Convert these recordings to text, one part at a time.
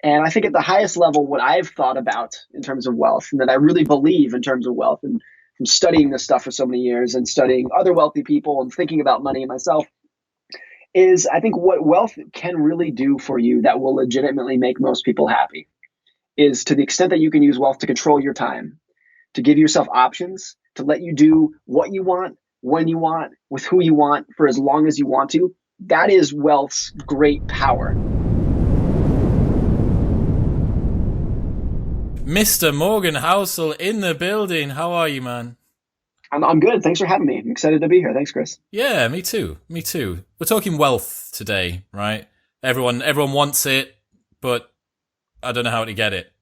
And I think at the highest level, what I've thought about in terms of wealth and that I really believe in terms of wealth, and from studying this stuff for so many years and studying other wealthy people and thinking about money myself, is I think what wealth can really do for you that will legitimately make most people happy is, to the extent that you can use wealth to control your time, to give yourself options, to let you do what you want, when you want, with who you want, for as long as you want to. That is wealth's great power. Mr. Morgan Housel in the building. How are you, man? I'm good. Thanks for having me. I'm excited to be here. Thanks, Chris. Yeah, me too. Me too. We're talking wealth today, right? Everyone wants it, but I don't know how to get it.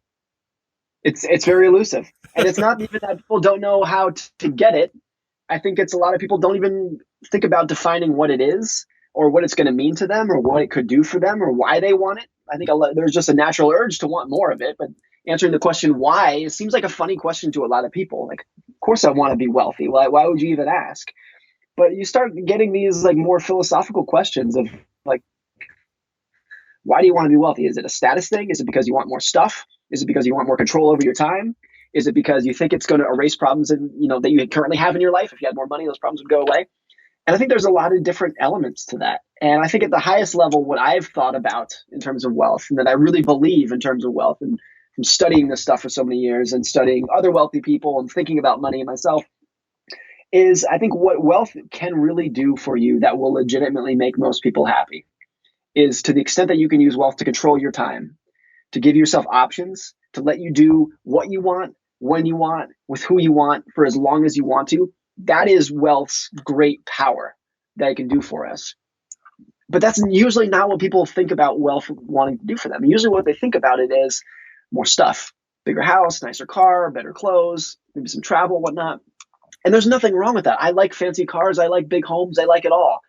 It's very elusive, and it's not even that people don't know how to get it. I think it's a lot of people don't even think about defining what it is, or what it's going to mean to them, or what it could do for them, or why they want it. I think there's just a natural urge to want more of it, but answering the question why, it seems like a funny question to a lot of people. Like, of course I want to be wealthy. Why would you even ask? But you start getting these like more philosophical questions of like, why do you want to be wealthy? Is it a status thing? Is it because you want more stuff? Is it because you want more control over your time? Is it because you think it's going to erase problems that you currently have in your life? If you had more money, those problems would go away. And I think there's a lot of different elements to that. And I think at the highest level, what I've thought about in terms of wealth, and that I really believe in terms of wealth, and from studying this stuff for so many years and studying other wealthy people and thinking about money myself, is I think what wealth can really do for you that will legitimately make most people happy is, to the extent that you can use wealth to control your time, to give yourself options, to let you do what you want, when you want, with who you want, for as long as you want to. That is wealth's great power that it can do for us. But that's usually not what people think about wealth wanting to do for them. Usually what they think about it is more stuff, bigger house, nicer car, better clothes, maybe some travel, whatnot. And there's nothing wrong with that. I like fancy cars. I like big homes. I like it all.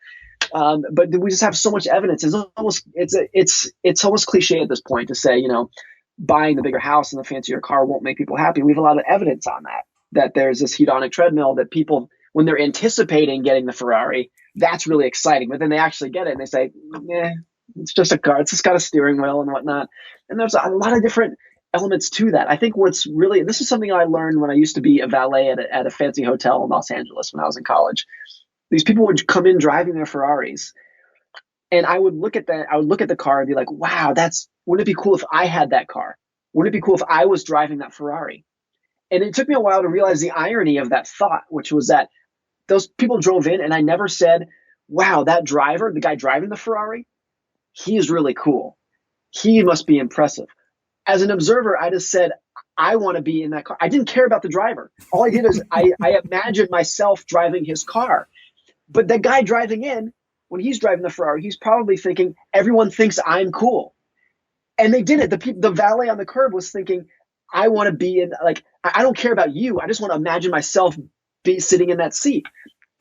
But we just have so much evidence. It's almost cliche at this point to say, buying the bigger house and the fancier car won't make people happy. We have a lot of evidence on that there's this hedonic treadmill that people, when they're anticipating getting the Ferrari, that's really exciting. But then they actually get it and they say, it's just a car. It's just got a steering wheel and whatnot. And there's a lot of different elements to that. I think this is something I learned when I used to be a valet at a fancy hotel in Los Angeles when I was in college. These people would come in driving their Ferraris, and I would look at that. I would look at the car and be like, wow, wouldn't it be cool if I had that car? Wouldn't it be cool if I was driving that Ferrari? And it took me a while to realize the irony of that thought, which was that those people drove in and I never said, wow, that driver, the guy driving the Ferrari, he is really cool. He must be impressive. As an observer, I just said, I want to be in that car. I didn't care about the driver. All I did is I imagined myself driving his car. But the guy driving in, when he's driving the Ferrari, he's probably thinking, everyone thinks I'm cool. And they did it. The valet on the curb was thinking, I want to be in, like, I don't care about you. I just want to imagine myself be sitting in that seat.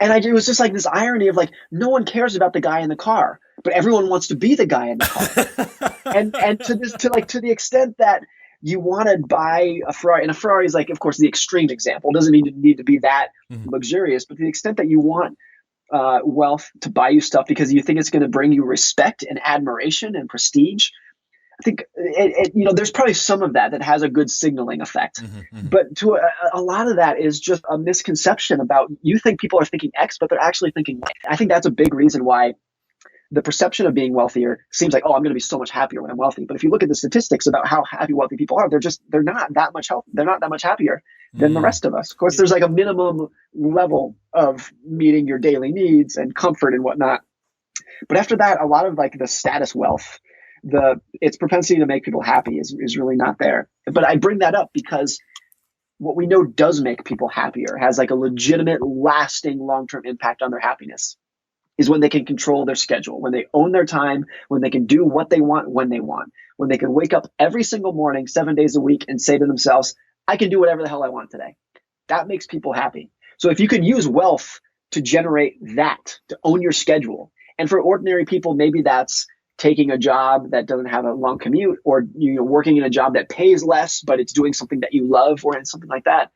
And it was just like this irony of like, no one cares about the guy in the car, but everyone wants to be the guy in the car. and to the extent that you want to buy a Ferrari, and a Ferrari is like, of course, the extreme example. It doesn't need to be that luxurious, but to the extent that you want wealth to buy you stuff because you think it's going to bring you respect and admiration and prestige, I think there's probably some of that has a good signaling effect. But to a lot of that is just a misconception about, you think people are thinking X, but they're actually thinking Y. I think that's a big reason why the perception of being wealthier seems like, oh, I'm going to be so much happier when I'm wealthy. But if you look at the statistics about how happy wealthy people are, they're not that much they're not that much happier than the rest of us. Of course, there's like a minimum level of meeting your daily needs and comfort and whatnot. But after that, a lot of like the status wealth, its propensity to make people happy is really not there. But I bring that up because what we know does make people happier, has like a legitimate, lasting, long-term impact on their happiness, is when they can control their schedule, when they own their time, when they can do what they want when they want, when they can wake up every single morning, 7 days a week, and say to themselves, I can do whatever the hell I want today. That makes people happy. So if you can use wealth to generate that, to own your schedule, and for ordinary people, maybe that's taking a job that doesn't have a long commute, or working in a job that pays less, but it's doing something that you love, or something like that.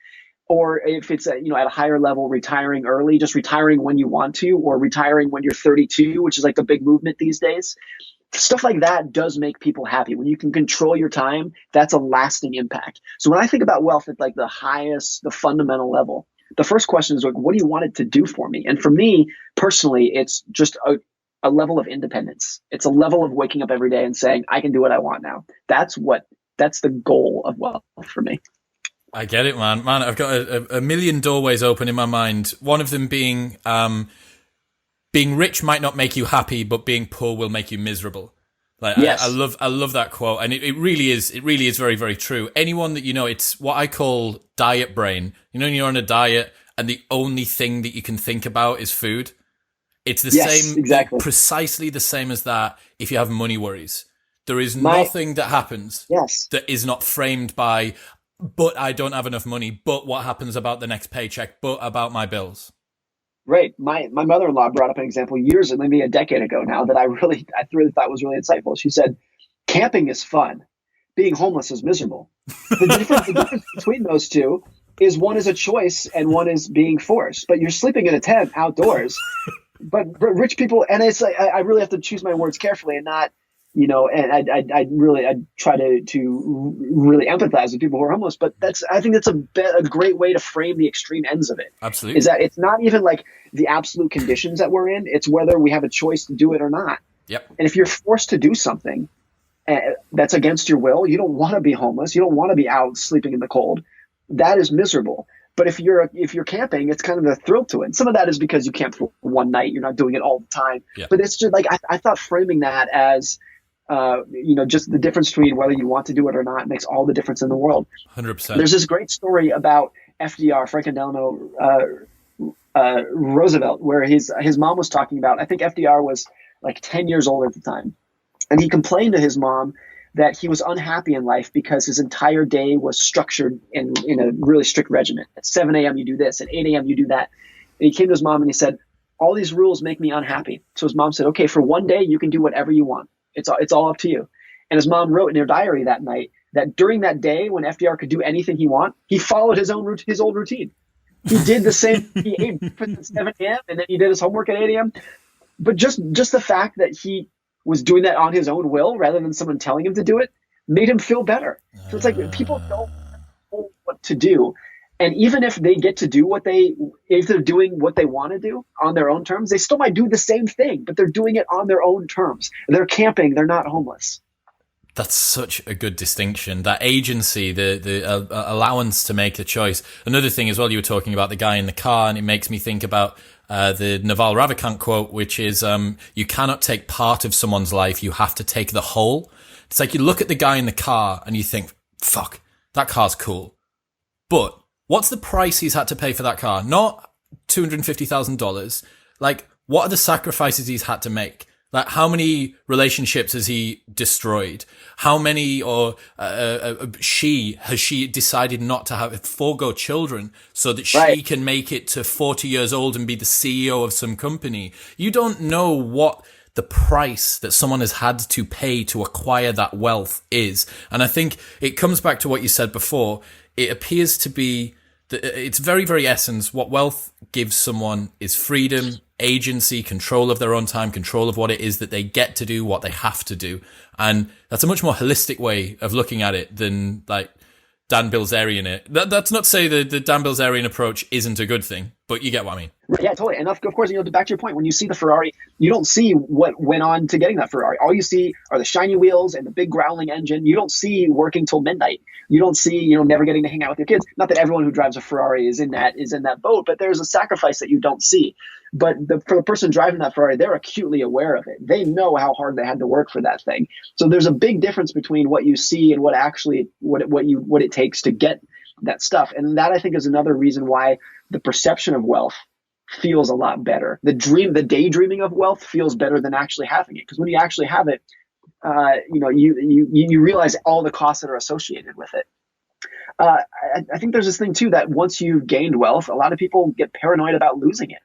Or if it's at a higher level, retiring early, just retiring when you want to, or retiring when you're 32, which is like the big movement these days. stuff like that does make people happy. When you can control your time, that's a lasting impact. So when I think about wealth at like the highest, the fundamental level, the first question is like, what do you want it to do for me? And for me personally, it's just a level of independence. It's a level of waking up every day and saying, I can do what I want now. That's the goal of wealth for me. I get it, man. Man, I've got a million doorways open in my mind. One of them being rich might not make you happy, but being poor will make you miserable. Like Yes. I love that quote, and it really is very, very true. Anyone that it's what I call diet brain. When you're on a diet and the only thing that you can think about is food. It's the same, exactly. precisely the same as that. If you have money worries, there is nothing that happens that is not framed by, but I don't have enough money, but what happens about the next paycheck, but about my bills. Right. My mother-in-law brought up an example years, maybe a decade ago now, that I really thought was really insightful. She said, camping is fun. Being homeless is miserable. The difference between those two is one is a choice and one is being forced. But you're sleeping in a tent outdoors. But rich people, and it's like, I really have to choose my words carefully and not, and I try to really empathize with people who are homeless. But I think that's a great way to frame the extreme ends of it. Absolutely. Is that it's not even like the absolute conditions that we're in. It's whether we have a choice to do it or not. Yep. And if you're forced to do something that's against your will, you don't want to be homeless. You don't want to be out sleeping in the cold. That is miserable. But if you're camping, it's kind of a thrill to it. And some of that is because you camp for one night. You're not doing it all the time. Yep. But it's just like I thought framing that as just the difference between whether you want to do it or not makes all the difference in the world. 100%. There's this great story about FDR, Franklin Delano Roosevelt, where his mom was talking about. I think FDR was like 10 years old at the time, and he complained to his mom that he was unhappy in life because his entire day was structured in a really strict regimen. At 7 a.m. you do this, at 8 a.m. you do that. And he came to his mom and he said, all these rules make me unhappy. So his mom said, okay, for one day you can do whatever you want. It's all up to you. And his mom wrote in her diary that night that during that day when FDR could do anything he want, he followed his old routine. He did the same. He ate breakfast at 7 a.m. and then he did his homework at 8 a.m. But just the fact that he was doing that on his own will rather than someone telling him to do it made him feel better. So it's like people don't know what to do. And even if they get to do if they're doing what they want to do on their own terms, they still might do the same thing, but they're doing it on their own terms. They're camping. They're not homeless. That's such a good distinction. That agency, the allowance to make a choice. Another thing as well, you were talking about the guy in the car, and it makes me think about the Naval Ravikant quote, which is, you cannot take part of someone's life, you have to take the whole. It's like you look at the guy in the car and you think, fuck, that car's cool. But what's the price he's had to pay for that car? Not $250,000. Like, what are the sacrifices he's had to make? Like, how many relationships has he destroyed? How many, or she decided not to forego children so that she can make it to 40 years old and be the CEO of some company? You don't know what the price that someone has had to pay to acquire that wealth is. And I think it comes back to what you said before. It appears to be its very, very essence. What wealth gives someone is freedom, agency, control of their own time, control of what it is that they get to do, what they have to do. And that's a much more holistic way of looking at it than like Dan Bilzerian. That's not to say the Dan Bilzerian approach isn't a good thing, but you get what I mean. Yeah, totally. And of course, back to your point, when you see the Ferrari, you don't see what went on to getting that Ferrari. All you see are the shiny wheels and the big growling engine. You don't see working till midnight. You don't see, never getting to hang out with your kids. Not that everyone who drives a Ferrari is in that boat, but there's a sacrifice that you don't see. But for the person driving that Ferrari, they're acutely aware of it. They know how hard they had to work for that thing. So there's a big difference between what you see and what it takes to get that stuff. And that, I think, is another reason why the perception of wealth feels a lot better. The daydreaming of wealth feels better than actually having it. Because when you actually have it, you realize all the costs that are associated with it. I think there's this thing too, that once you've gained wealth, a lot of people get paranoid about losing it.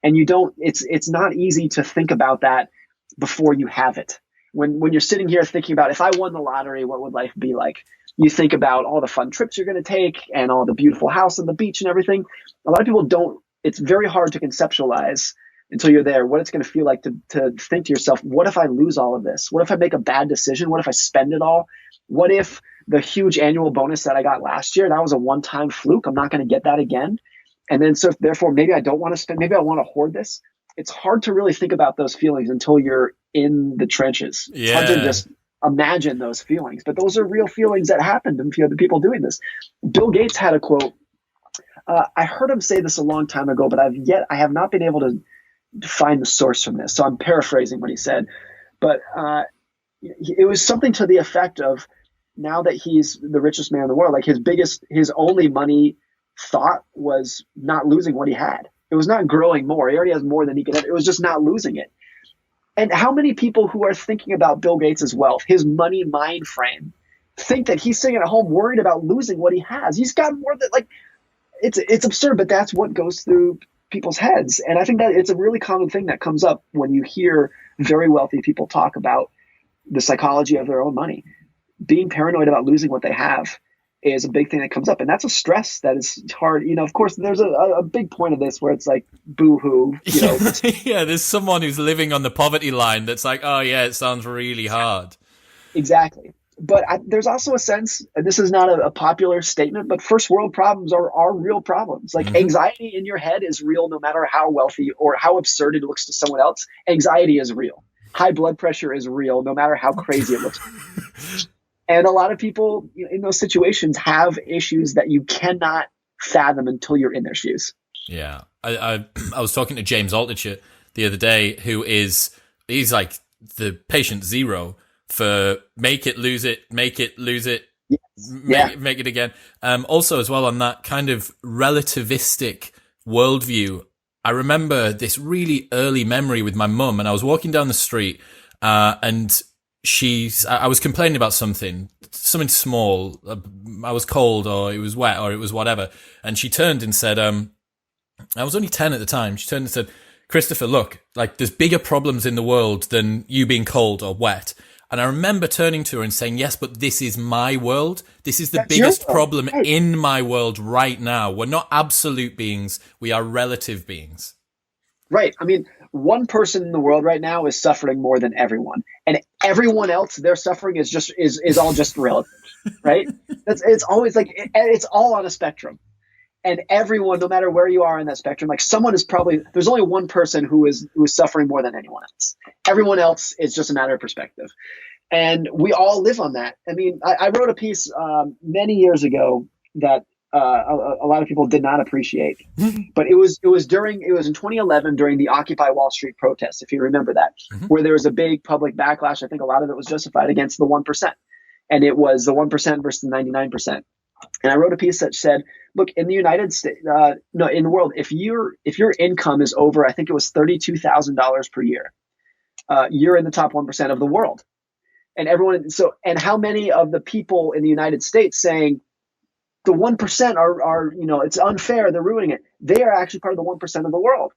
And it's not easy to think about that before you have it. When you're sitting here thinking about, if I won the lottery, what would life be like? You think about all the fun trips you're going to take and all the beautiful house on the beach and everything. A lot of people don't. It's very hard to conceptualize until you're there, what it's going to feel like to think to yourself, what if I lose all of this? What if I make a bad decision? What if I spend it all? What if the huge annual bonus that I got last year, that was a one-time fluke? I'm not going to get that again. And then so therefore, maybe I don't want to spend, maybe I want to hoard this. It's hard to really think about those feelings until you're in the trenches. It's hard to Yeah. just imagine those feelings, but those are real feelings that happened to the people doing this. Bill Gates had a quote. I heard him say this a long time ago, but I have not been able to find the source from this. So I'm paraphrasing what he said, but it was something to the effect of, now that he's the richest man in the world, like his only money thought was not losing what he had. It was not growing more. He already has more than he could have. It was just not losing it. And how many people who are thinking about Bill Gates' wealth, his money mind frame, think that he's sitting at home worried about losing what he has? He's got more than, like, it's absurd, but that's what goes through people's heads. And I think that it's a really common thing that comes up when you hear very wealthy people talk about the psychology of their own money. Being paranoid about losing what they have is a big thing that comes up. And that's a stress that is hard. Of course, there's a big point of this where it's like, boo-hoo. Yeah, there's someone who's living on the poverty line that's like, oh yeah, it sounds really hard. Exactly. But there's also a sense, and this is not a popular statement, but first world problems are real problems. Like anxiety in your head is real no matter how wealthy or how absurd it looks to someone else. Anxiety is real. High blood pressure is real no matter how crazy it looks. And a lot of people in those situations have issues that you cannot fathom until you're in their shoes. Yeah. I was talking to James Altucher the other day, he's like the patient zero for make it, lose it, make it, lose it, make it again. Also as well, on that kind of relativistic worldview, I remember this really early memory with my mum, and I was walking down the street, and I was complaining about something small. I was cold, or it was wet, or it was whatever. And she turned and said, I was only 10 at the time. She turned and said, Christopher, look, like there's bigger problems in the world than you being cold or wet. And I remember turning to her and saying, yes, but this is my world. This is the biggest problem in my world right now. We're not absolute beings. We are relative beings. Right. I mean, one person in the world right now is suffering more than everyone. And everyone else, their suffering is all just relative, right? It's always like, it's all on a spectrum. And everyone, no matter where you are in that spectrum, like someone is probably, there's only one person who is suffering more than anyone else. Everyone else is just a matter of perspective. And we all live on that. I mean, I wrote a piece many years ago that a lot of people did not appreciate, but it was in 2011 during the Occupy Wall Street protests, if you remember that, where there was a big public backlash. I think a lot of it was justified against the 1%. And it was the 1% versus the 99%. And I wrote a piece that said, look, in the United States, in the world, if your income is over, I think it was $32,000 per year, you're in the top 1% of the world. And and how many of the people in the United States saying the 1% are it's unfair, they're ruining it, they are actually part of the 1% of the world.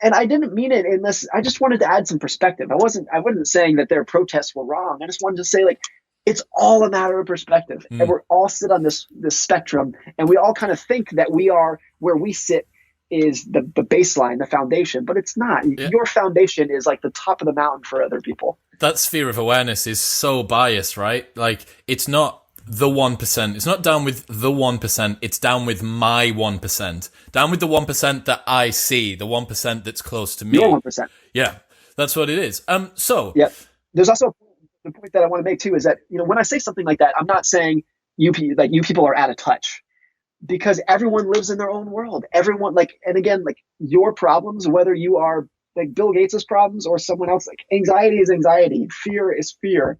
And I didn't mean it in this. I just wanted to add some perspective. I wasn't saying that their protests were wrong. I just wanted to say, like, it's all a matter of perspective, and we're all sit on this spectrum, and we all kind of think that we are where we sit is the baseline, the foundation, but it's not. Yeah. Your foundation is like the top of the mountain for other people. That sphere of awareness is so biased, right? Like, it's not the 1%. It's not down with the 1%. It's down with my 1%. Down with the 1% that I see, the 1% that's close to me. Your 1%. Yeah, that's what it is. Yeah. There's also the point that I want to make too is that, when I say something like that, I'm not saying you people are out of touch, because everyone lives in their own world. Everyone, and again, your problems, whether you are like Bill Gates's problems or someone else, like anxiety is anxiety, fear is fear.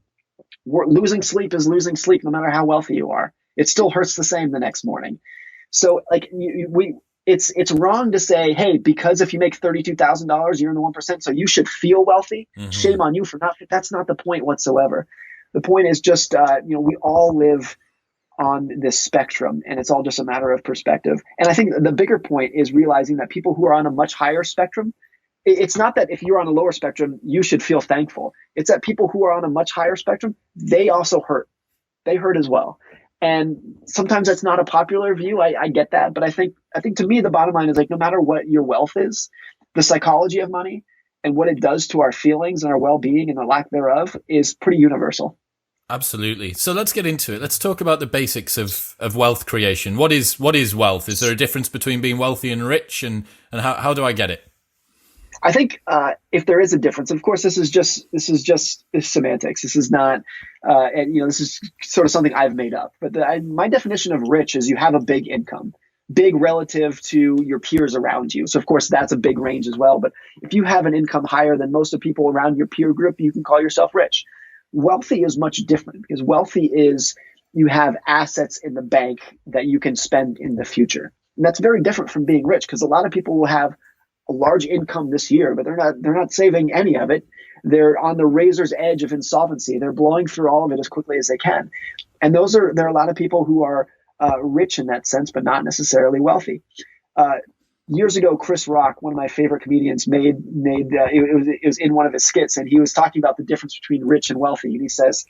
Losing sleep is losing sleep, no matter how wealthy you are. It still hurts the same the next morning. So it's wrong to say, hey, because if you make $32,000, you're in the 1%, so you should feel wealthy. Shame on you for not. That's not the point whatsoever. The point is just, we all live on this spectrum, and it's all just a matter of perspective. And I think the bigger point is realizing that people who are on a much higher spectrum, it's not that if you're on a lower spectrum, you should feel thankful. It's that people who are on a much higher spectrum, they also hurt. They hurt as well. And sometimes that's not a popular view. I get that. But I think to me, the bottom line is, like, no matter what your wealth is, the psychology of money and what it does to our feelings and our well-being and the lack thereof is pretty universal. Absolutely. So let's get into it. Let's talk about the basics of wealth creation. What is wealth? Is there a difference between being wealthy and rich, and how do I get it? I think if there is a difference, of course, this is just semantics. This is not, and this is sort of something I've made up. But my definition of rich is you have a big income, big relative to your peers around you. So of course that's a big range as well. But if you have an income higher than most of the people around your peer group, you can call yourself rich. Wealthy is much different, because wealthy is you have assets in the bank that you can spend in the future. And that's very different from being rich, because a lot of people will have a large income this year, but they're not saving any of it. They're on the razor's edge of insolvency. They're blowing through all of it as quickly as they can. And there are a lot of people who are rich in that sense, but not necessarily wealthy. Years ago, Chris Rock, one of my favorite comedians, it was in one of his skits, and he was talking about the difference between rich and wealthy. And he says,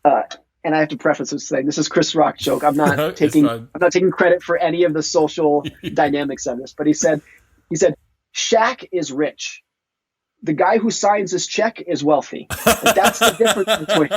and I have to preface this saying, this is Chris Rock joke. I'm not taking credit for any of the social dynamics of this. But he said, Shaq is rich. The guy who signs his check is wealthy. Like, that's the difference between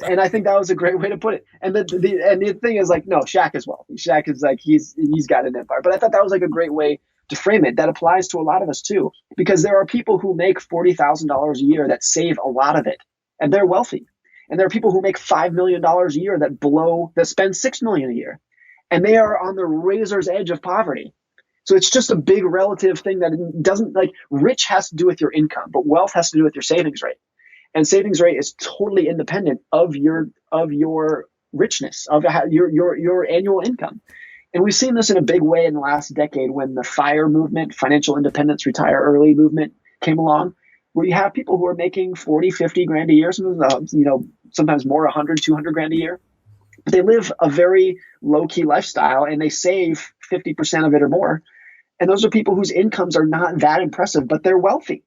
and I think that was a great way to put it. And the thing is, like, no, Shaq is wealthy. Shaq is like, he's got an empire. But I thought that was like a great way to frame it. That applies to a lot of us too, because there are people who make $40,000 a year that save a lot of it, and they're wealthy. And there are people who make $5 million a year that spend $6 million a year, and they are on the razor's edge of poverty. So it's just a big relative thing that doesn't, like, rich has to do with your income, but wealth has to do with your savings rate. And savings rate is totally independent of your richness, of your annual income. And we've seen this in a big way in the last decade when the FIRE movement, financial independence, retire early movement, came along, where you have people who are making 40, 50 grand a year, sometimes more, 100, 200 grand a year. But they live a very low-key lifestyle, and they save 50% of it or more. And those are people whose incomes are not that impressive, but they're wealthy.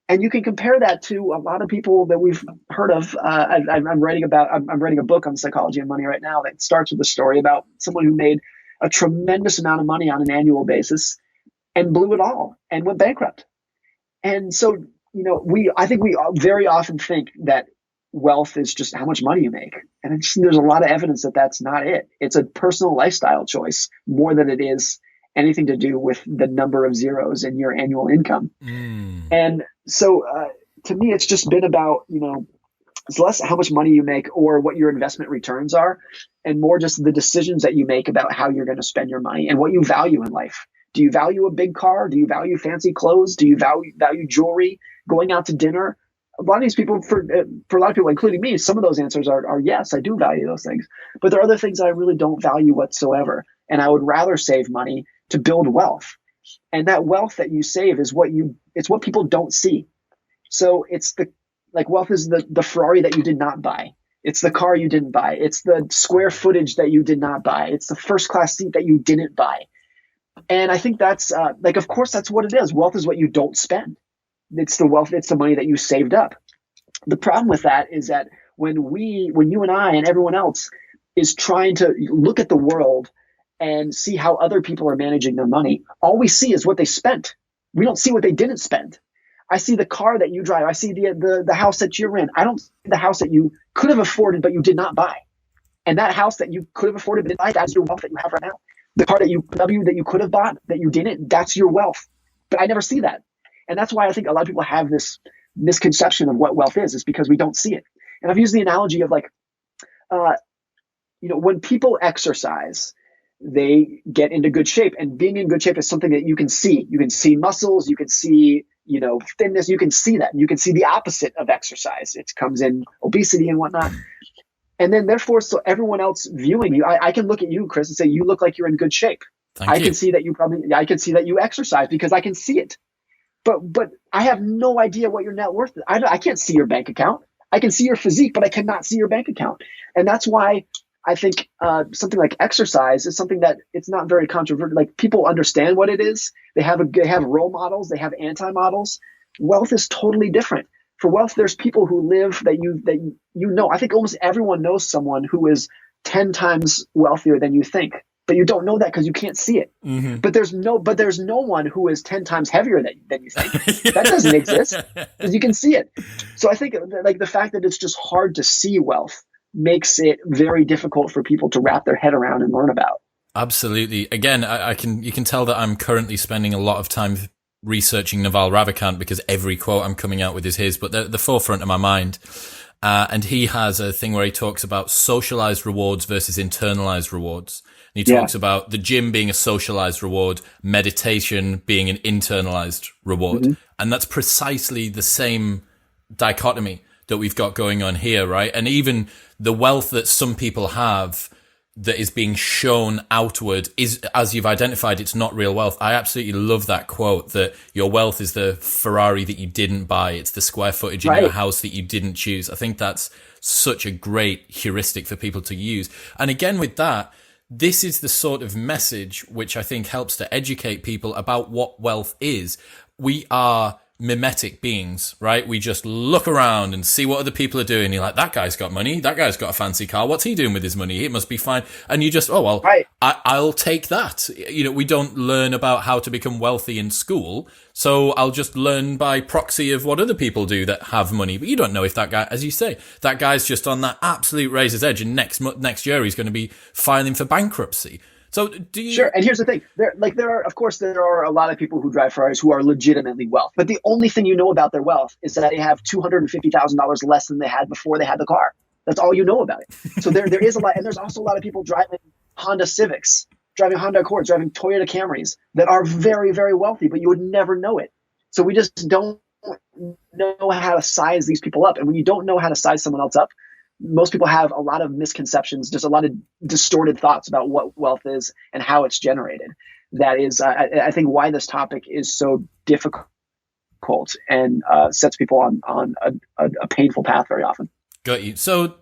And you can compare that to a lot of people that we've heard of. I'm writing a book on psychology and money right now that starts with a story about someone who made a tremendous amount of money on an annual basis and blew it all and went bankrupt. And so, I think we very often think that wealth is just how much money you make. And there's a lot of evidence that that's not it. It's a personal lifestyle choice more than it is anything to do with the number of zeros in your annual income. And so to me, it's just been about, it's less how much money you make or what your investment returns are, and more just the decisions that you make about how you're going to spend your money and what you value in life. Do you value a big car? Do you value fancy clothes? Do you value jewelry, going out to dinner? A lot of these people, for a lot of people, including me, some of those answers are yes, I do value those things. But there are other things I really don't value whatsoever. And I would rather save money to build wealth. And that wealth that you save is it's what people don't see. So it's wealth is the Ferrari that you did not buy. It's the car you didn't buy. It's the square footage that you did not buy. It's the first class seat that you didn't buy. And I think that's of course, that's what it is. Wealth is what you don't spend. It's the wealth. It's the money that you saved up. The problem with that is that when you and I and everyone else is trying to look at the world and see how other people are managing their money, all we see is what they spent. We don't see what they didn't spend. I see the car that you drive. I see the house that you're in. I don't see the house that you could have afforded but you did not buy. And that house that you could have afforded but didn't buy, that's your wealth that you have right now. The car that you could have bought that you didn't, that's your wealth. But I never see that. And that's why I think a lot of people have this misconception of what wealth is because we don't see it. And I've used the analogy of when people exercise, they get into good shape. And being in good shape is something that you can see. You can see muscles, you can see, thinness, you can see that. You can see the opposite of exercise. It comes in obesity and whatnot. And then therefore, so everyone else viewing you, I can look at you, Chris, and say, you look like you're in good shape. Thank you. Can see that I can see that you exercise because I can see it. But I have no idea what your net worth is. I can't see your bank account. I can see your physique, but I cannot see your bank account. And that's why I think something like exercise is something that it's not very controversial. Like, people understand what it is. They have role models. They have anti-models. Wealth is totally different. For wealth, there's people who live that you know. I think almost everyone knows someone who is 10 times wealthier than you think, but you don't know that because you can't see it. Hmm. But there's no one who is 10 times heavier than you think. That doesn't exist because you can see it. So I think like the fact that it's just hard to see wealth makes it very difficult for people to wrap their head around and learn about. Absolutely. Again, you can tell that I'm currently spending a lot of time researching Naval Ravikant because every quote I'm coming out with is his, but they're at the forefront of my mind. And he has a thing where he talks about socialized rewards versus internalized rewards. And he talks about the gym being a socialized reward, meditation being an internalized reward. Mm-hmm. And that's precisely the same dichotomy that we've got going on here, right? And even the wealth that some people have that is being shown outward is, as you've identified, it's not real wealth. I absolutely love that quote that your wealth is the Ferrari that you didn't buy. It's the square footage in your house that you didn't choose. I think that's such a great heuristic for people to use. And again, with that, this is the sort of message which I think helps to educate people about what wealth is. We are mimetic beings, right? We just look around and see what other people are doing. You're like, that guy's got money. That guy's got a fancy car. What's he doing with his money? It must be fine. And you just, oh, well, I'll take that. You know, we don't learn about how to become wealthy in school. So I'll just learn by proxy of what other people do that have money. But you don't know if that guy, as you say, that guy's just on that absolute razor's edge. And next year he's going to be filing for bankruptcy. So do you... Sure. And here's the thing. There are a lot of people who drive Ferraris who are legitimately wealthy. But the only thing you know about their wealth is that they have $250,000 less than they had before they had the car. That's all you know about it. So there is a lot. And there's also a lot of people driving Honda Civics, driving Honda Accords, driving Toyota Camrys that are very, very wealthy, but you would never know it. So we just don't know how to size these people up. And when you don't know how to size someone else up, most people have a lot of misconceptions, just a lot of distorted thoughts about what wealth is and how it's generated. That is, I think, why this topic is so difficult and sets people on a painful path very often. Got you. So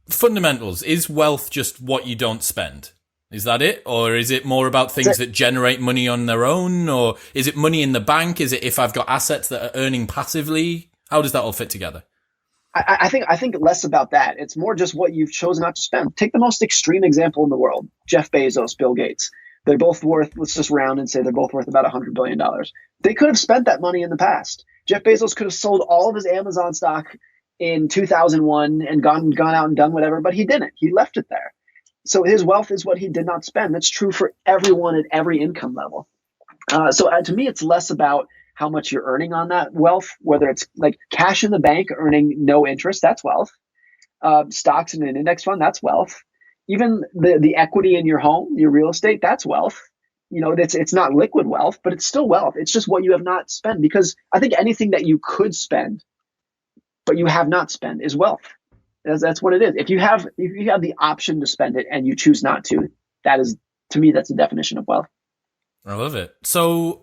fundamentals, is wealth just what you don't spend? Is that it? Or is it more about things that generate money on their own? Or is it money in the bank? Is it if I've got assets that are earning passively? How does that all fit together? I think less about that. It's more just what you've chosen not to spend. Take the most extreme example in the world, Jeff Bezos, Bill Gates. They're both worth, let's just round and say they're both worth about $100 billion. They could have spent that money in the past. Jeff Bezos could have sold all of his Amazon stock in 2001 and gone out and done whatever, but he didn't. He left it there. So his wealth is what he did not spend. That's true for everyone at every income level. So to me, it's less about how much you're earning on that wealth, whether it's like cash in the bank earning no interest, that's wealth. Stocks in an index fund, that's wealth. Even the equity in your home, your real estate, that's wealth. You know, it's not liquid wealth, but it's still wealth. It's just what you have not spent, because I think anything that you could spend, but you have not spent, is wealth. That's what it is. If you have the option to spend it and you choose not to, that is, to me, that's the definition of wealth. I love it. So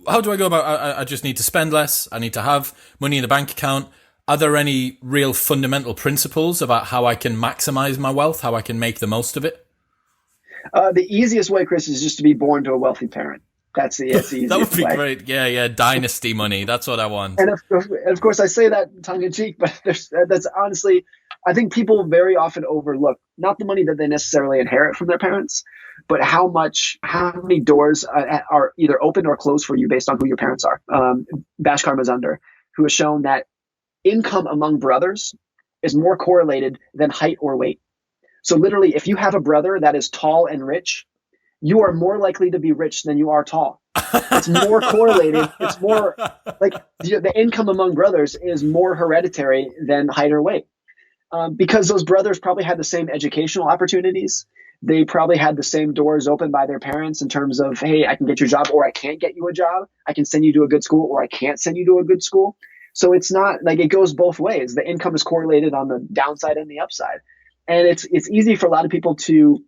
how do I go about, I just need to spend less, I need to have money in the bank account. Are there any real fundamental principles about how I can maximize my wealth, how I can make the most of it? The easiest way, Chris, is just to be born to a wealthy parent. That's the easiest That would be way. great. Yeah. Dynasty money. That's what I want. And of course, I say that tongue in cheek, but that's honestly, I think people very often overlook not the money that they necessarily inherit from their parents, but how many doors are either open or closed for you based on who your parents are. Bhaskar Mazumdar, who has shown that income among brothers is more correlated than height or weight. So literally, if you have a brother that is tall and rich, you are more likely to be rich than you are tall. It's more correlated. It's more like the income among brothers is more hereditary than height or weight. Because those brothers probably had the same educational opportunities. They probably had the same doors open by their parents in terms of, hey, I can get you a job or I can't get you a job. I can send you to a good school or I can't send you to a good school. So it's not like it goes both ways. The income is correlated on the downside and the upside. And it's easy for a lot of people to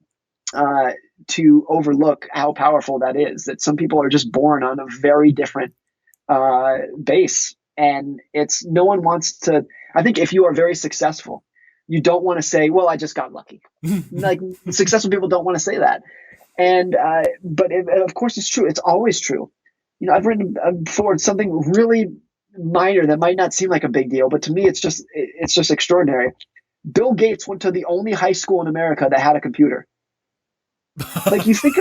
overlook how powerful that is, that some people are just born on a very different base. And no one wants to, I think if you are very successful, you don't want to say, well, I just got lucky. Like successful people don't want to say that. And, but of course it's true. It's always true. You know, I've written before something really minor that might not seem like a big deal, but to me, it's just extraordinary. Bill Gates went to the only high school in America that had a computer. Like you think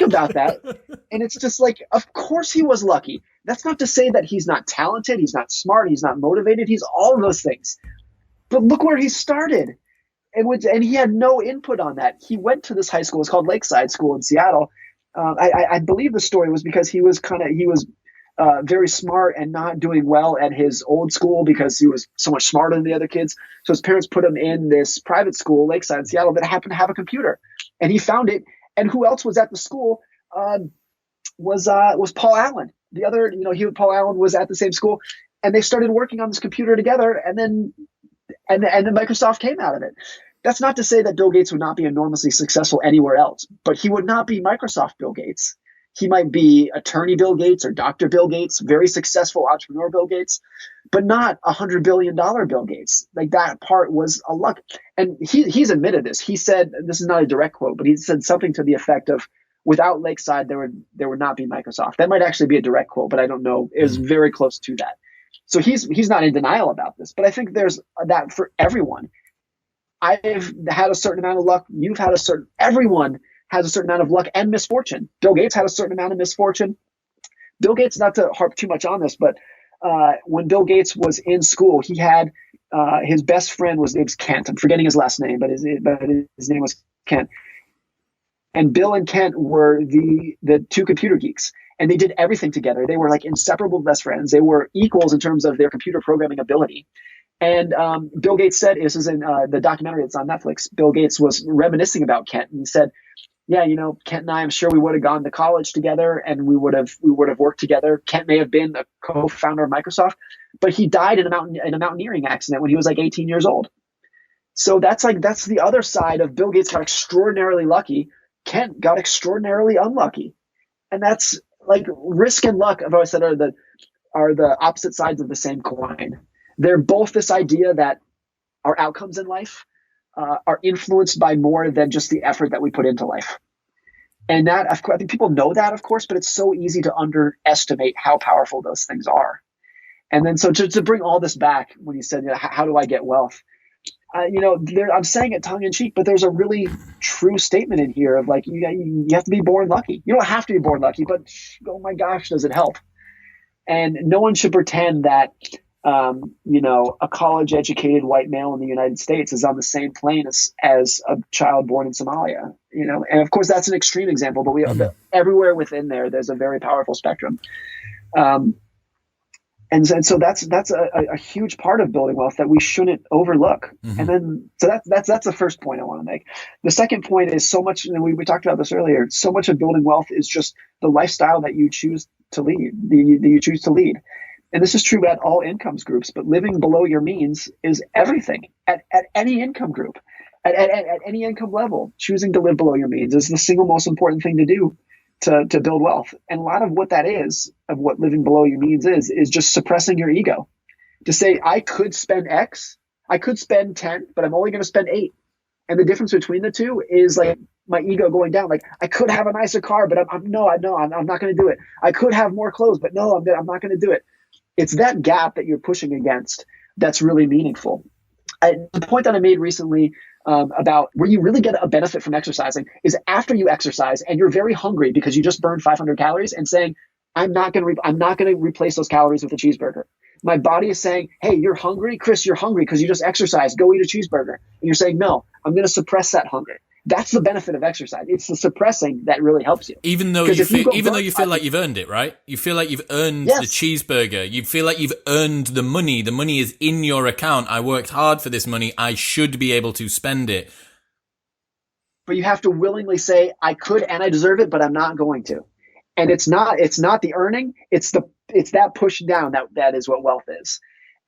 about that, and it's just like, of course he was lucky. That's not to say that he's not talented, he's not smart, he's not motivated, he's all of those things. But look where he started. And he had no input on that. He went to this high school. It's called Lakeside School in Seattle. I believe the story was because he was very smart and not doing well at his old school because he was so much smarter than the other kids. So his parents put him in this private school, Lakeside in Seattle, that happened to have a computer, and he found it. And who else was at the school? Was Paul Allen. The other, Paul Allen was at the same school, and they started working on this computer together, and then Microsoft came out of it. That's not to say that Bill Gates would not be enormously successful anywhere else, but he would not be Microsoft Bill Gates. He might be attorney Bill Gates or Dr. Bill Gates, very successful entrepreneur Bill Gates, but not $100 billion Bill Gates. Like, that part was a luck. And he's admitted this. He said, this is not a direct quote, but he said something to the effect of, without Lakeside, there would not be Microsoft. That might actually be a direct quote, but I don't know. It was very close to that. So he's not in denial about this, but I think there's that for everyone. I've had a certain amount of luck. Everyone has a certain amount of luck and misfortune. Bill Gates had a certain amount of misfortune. Bill Gates, not to harp too much on this, but when Bill Gates was in school, he had his best friend was Kent. I'm forgetting his last name, but his name was Kent. And Bill and Kent were the two computer geeks, and they did everything together. They were like inseparable best friends. They were equals in terms of their computer programming ability. And Bill Gates said, this is in the documentary that's on Netflix, Bill Gates was reminiscing about Kent, and he said, yeah, Kent and I'm sure we would have gone to college together, and we would have worked together. Kent may have been a co-founder of Microsoft, but he died in a mountaineering accident when he was like 18 years old. So that's the other side of Bill Gates got extraordinarily lucky. Kent got extraordinarily unlucky. And that's like risk and luck, I've always said, are the opposite sides of the same coin. They're both this idea that our outcomes in life are influenced by more than just the effort that we put into life. And that, of course, I think people know that, of course, but it's so easy to underestimate how powerful those things are. And then so to bring all this back, when you said, how do I get wealth? I'm saying it tongue in cheek, but there's a really true statement in here of like, you have to be born lucky. You don't have to be born lucky, but oh my gosh, does it help? And no one should pretend that, a college educated white male in the United States is on the same plane as a child born in Somalia, and of course that's an extreme example, but everywhere within there's a very powerful spectrum. And so that's a huge part of building wealth that we shouldn't overlook. Mm-hmm. And then, so that's the first point I want to make. The second point is so much, and we talked about this earlier, so much of building wealth is just the lifestyle that you choose to lead, that you choose to lead. And this is true at all incomes groups, but living below your means is everything at any income group, at any income level. Choosing to live below your means is the single most important thing to do to build wealth. And a lot of what that is, of what living below your means is just suppressing your ego. To say, I could spend X, I could spend 10, but I'm only going to spend 8. And the difference between the two is like my ego going down. Like, I could have a nicer car, but I'm not going to do it. I could have more clothes, but no, I'm not going to do it. It's that gap that you're pushing against that's really meaningful. The point that I made recently about where you really get a benefit from exercising is after you exercise and you're very hungry because you just burned 500 calories and saying, I'm not going to replace those calories with a cheeseburger. My body is saying, hey, you're hungry, Chris, you're hungry because you just exercised. Go eat a cheeseburger. And you're saying, no, I'm going to suppress that hunger. That's the benefit of exercise. It's the suppressing that really helps you. Even though you feel like you've earned it, right? You feel like you've earned the cheeseburger. You feel like you've earned the money. The money is in your account. I worked hard for this money. I should be able to spend it. But you have to willingly say, I could and I deserve it, but I'm not going to. And it's not the earning. It's that push down that is what wealth is.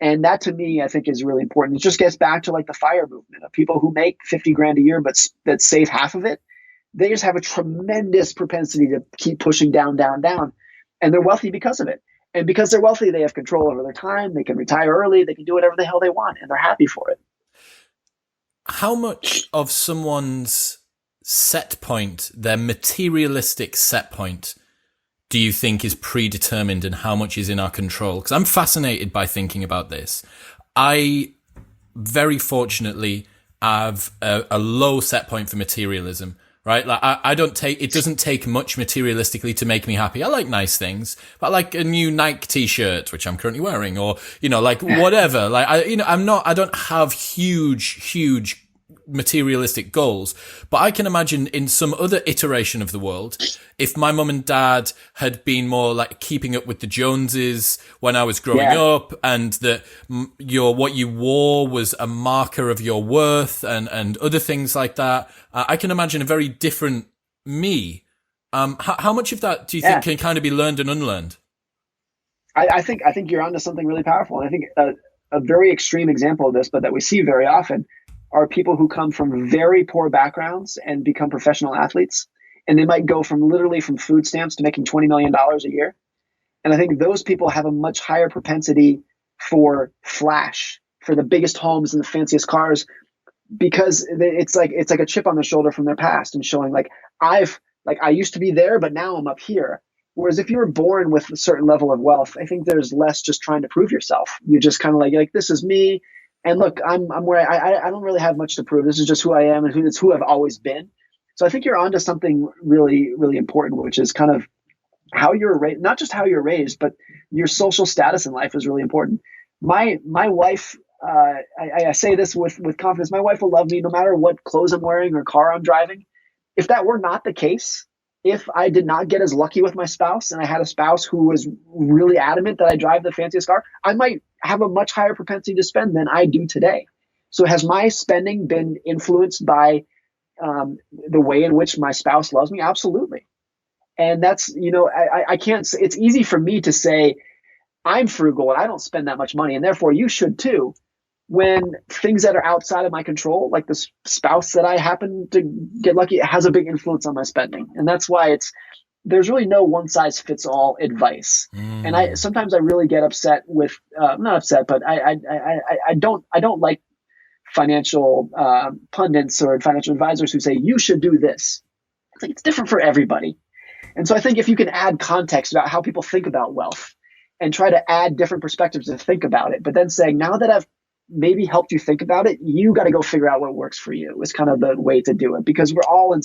And that, to me, I think is really important. It just gets back to like the FIRE movement of people who make 50 grand a year, but that save half of it. They just have a tremendous propensity to keep pushing down. And they're wealthy because of it. And because they're wealthy, they have control over their time. They can retire early. They can do whatever the hell they want, and they're happy for it. How much of someone's set point, their materialistic set point, do you think is predetermined and how much is in our control? Because I'm fascinated by thinking about this. I very fortunately have a low set point for materialism. right? Like I don't take, it doesn't take much materialistically to make me happy. I like nice things, but I like a new Nike t-shirt, which I'm currently wearing, or, like whatever. Like I don't have huge materialistic goals, but I can imagine in some other iteration of the world, if my mum and dad had been more like keeping up with the Joneses when I was growing up, and that what you wore was a marker of your worth, and other things like that, I can imagine a very different me. How much of that do you think can kind of be learned and unlearned? I think you're onto something really powerful. And I think a very extreme example of this, but that we see very often, are people who come from very poor backgrounds and become professional athletes. And they might go from literally from food stamps to making $20 million a year. And I think those people have a much higher propensity for flash, for the biggest homes and the fanciest cars, because it's like a chip on the shoulder from their past and showing I used to be there, but now I'm up here. Whereas if you were born with a certain level of wealth, I think there's less just trying to prove yourself. You just kind of like, this is me. And look, I'm where I don't really have much to prove. This is just who I am, and it's who I've always been. So I think you're onto something really, really important, which is kind of how you're raised, not just how you're raised, but your social status in life is really important. My wife, I say this with confidence, my wife will love me no matter what clothes I'm wearing or car I'm driving. If that were not the case, if I did not get as lucky with my spouse and I had a spouse who was really adamant that I drive the fanciest car, I might have a much higher propensity to spend than I do today. So has my spending been influenced by the way in which my spouse loves me? Absolutely. And that's, I can't, it's easy for me to say I'm frugal and I don't spend that much money, and therefore you should too, when things that are outside of my control, like the spouse that I happen to get lucky, has a big influence on my spending. And that's why there's really no one size fits all advice. And sometimes I really get upset with, not upset, but I don't like financial pundits or financial advisors who say you should do this. It's like, it's different for everybody. And so I think if you can add context about how people think about wealth and try to add different perspectives to think about it, but then saying, now that I've maybe helped you think about it, you got to go figure out what works for you, is kind of the way to do it, because we're all in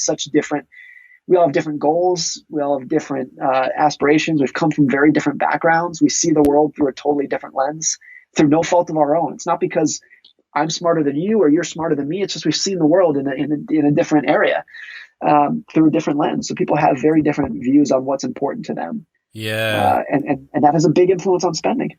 we all have different goals. We all have different aspirations. We've come from very different backgrounds. We see the world through a totally different lens, through no fault of our own. It's not because I'm smarter than you or you're smarter than me. It's just we've seen the world in a different area, through a different lens. So people have very different views on what's important to them. Yeah. And that has a big influence on spending.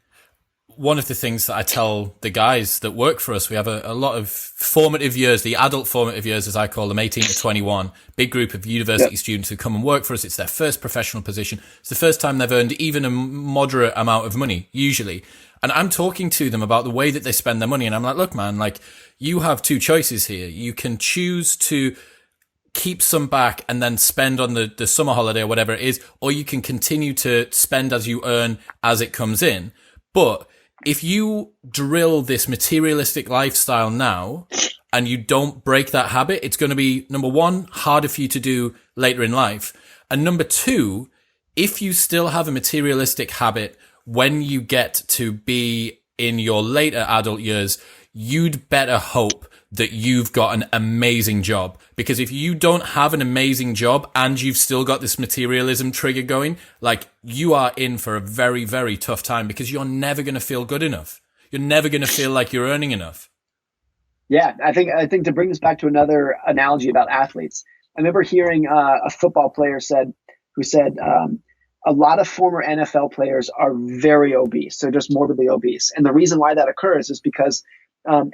One of the things that I tell the guys that work for us, we have a lot of formative years, the adult formative years, as I call them, 18 to 21, big group of university students who come and work for us. It's their first professional position. It's the first time they've earned even a moderate amount of money, usually. And I'm talking to them about the way that they spend their money. And I'm like, look, man, like, you have two choices here. You can choose to keep some back and then spend on the summer holiday or whatever it is, or you can continue to spend as you earn as it comes in. But if you drill this materialistic lifestyle now and you don't break that habit, it's going to be, number one, harder for you to do later in life. And number two, if you still have a materialistic habit when you get to be in your later adult years, you'd better hope that you've got an amazing job. Because if you don't have an amazing job and you've still got this materialism trigger going, like, you are in for a very, very tough time, because you're never going to feel good enough. You're never going to feel like you're earning enough. Yeah, I think to bring this back to another analogy about athletes, I remember hearing a football player who said a lot of former NFL players are very obese. They're just morbidly obese. And the reason why that occurs is because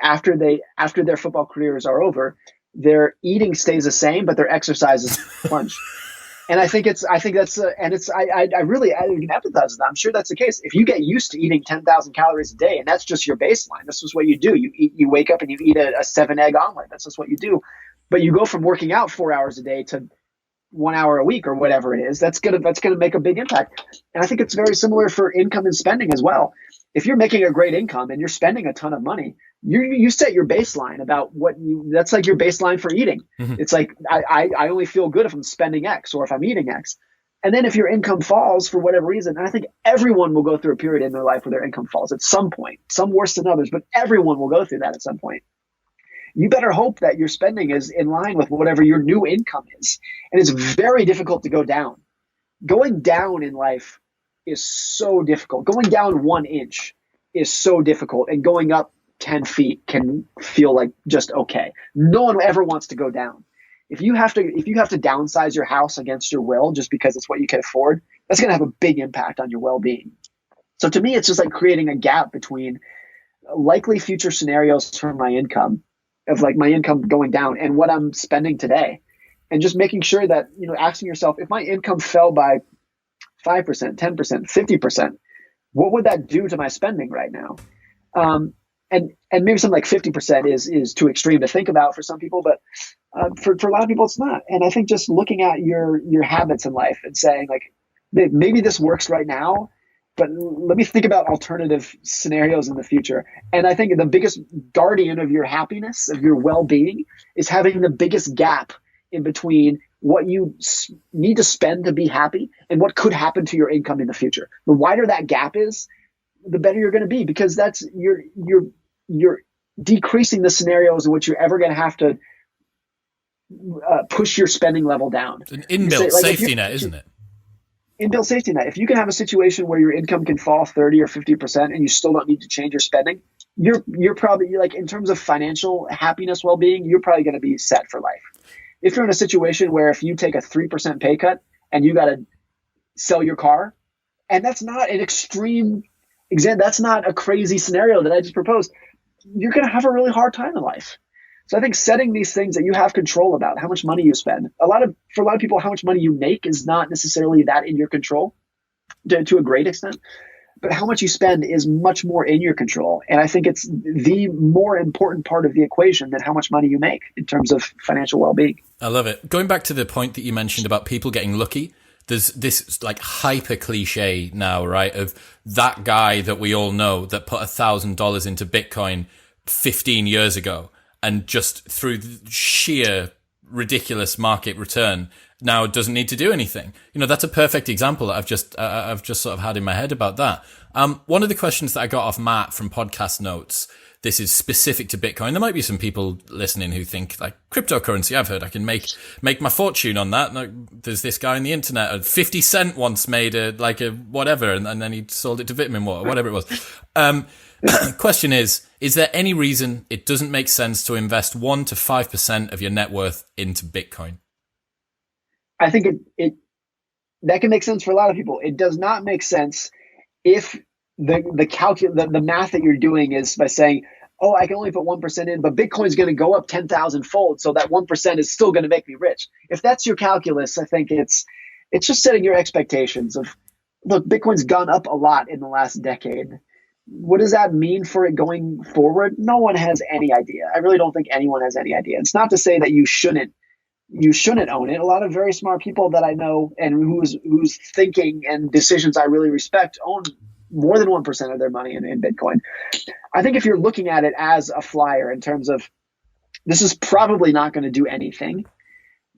after their football careers are over, their eating stays the same, but their exercise is plunged. And I think I can empathize with that. I'm sure that's the case. If you get used to eating 10,000 calories a day, and that's just your baseline, this is what you do. You wake up and you eat a 7-egg omelet. That's just what you do. But you go from working out 4 hours a day to 1 hour a week or whatever it is. That's gonna make a big impact. And I think it's very similar for income and spending as well. If you're making a great income and you're spending a ton of money, you set your baseline about that's like your baseline for eating. Mm-hmm. It's like, I only feel good if I'm spending X or if I'm eating X. And then if your income falls for whatever reason, and I think everyone will go through a period in their life where their income falls at some point, some worse than others, but everyone will go through that at some point. you better hope that your spending is in line with whatever your new income is. And it's very difficult to go down. Going down in life is so difficult. Going down 1 inch is so difficult, and going up 10 feet can feel like just okay. No one ever wants to go down. If you have to downsize your house against your will just because it's what you can afford, that's going to have a big impact on your well-being. So to me, it's just like creating a gap between likely future scenarios for my income, of like my income going down, and what I'm spending today. And just making sure that, asking yourself, if my income fell by 5%, 10%, 50%, what would that do to my spending right now? And maybe something like 50% is too extreme to think about for some people, but for a lot of people, it's not. And I think just looking at your habits in life and saying, like, maybe this works right now, but let me think about alternative scenarios in the future. And I think the biggest guardian of your happiness, of your well-being, is having the biggest gap in between what you need to spend to be happy and what could happen to your income in the future. The wider that gap is, the better you're going to be, because that's you're decreasing the scenarios in which you're ever going to have to push your spending level down. It's an inbuilt safety net, isn't it? Inbuilt safety net. If you can have a situation where your income can fall 30 or 50% and you still don't need to change your spending, you're probably, like, in terms of financial happiness, well-being, you're probably going to be set for life. If you're in a situation where if you take a 3% pay cut and you got to sell your car, and that's not an extreme example, that's not a crazy scenario that I just proposed, you're going to have a really hard time in life. So I think setting these things that you have control about, how much money you spend, for a lot of people, how much money you make is not necessarily that in your control to a great extent, but how much you spend is much more in your control. And I think it's the more important part of the equation than how much money you make in terms of financial well-being. I love it. Going back to the point that you mentioned about people getting lucky, there's this like hyper cliche now, right? Of that guy that we all know that put $1,000 into Bitcoin 15 years ago, and just through sheer ridiculous market return now doesn't need to do anything. That's a perfect example that I've just sort of had in my head about that. One of the questions that I got off Matt from podcast notes, this is specific to Bitcoin. There might be some people listening who think, like, cryptocurrency, I've heard I can make my fortune on that. Like, there's this guy on the internet, 50 Cent once made a whatever, and then he sold it to vitamin water, whatever it was. Question is there any reason it doesn't make sense to invest 1 to 5% of your net worth into Bitcoin? I think that can make sense for a lot of people. It does not make sense if the math that you're doing is by saying, oh, I can only put 1% in, but Bitcoin's going to go up 10,000 fold, so that 1% is still going to make me rich. If that's your calculus, I think it's just setting your expectations of, look, Bitcoin's gone up a lot in the last decade. What does that mean for it going forward? No one has any idea. I really don't think anyone has any idea. It's not to say that you shouldn't own it. A lot of very smart people that I know and whose thinking and decisions I really respect own more than 1% of their money in Bitcoin. I think if you're looking at it as a flyer in terms of, this is probably not going to do anything,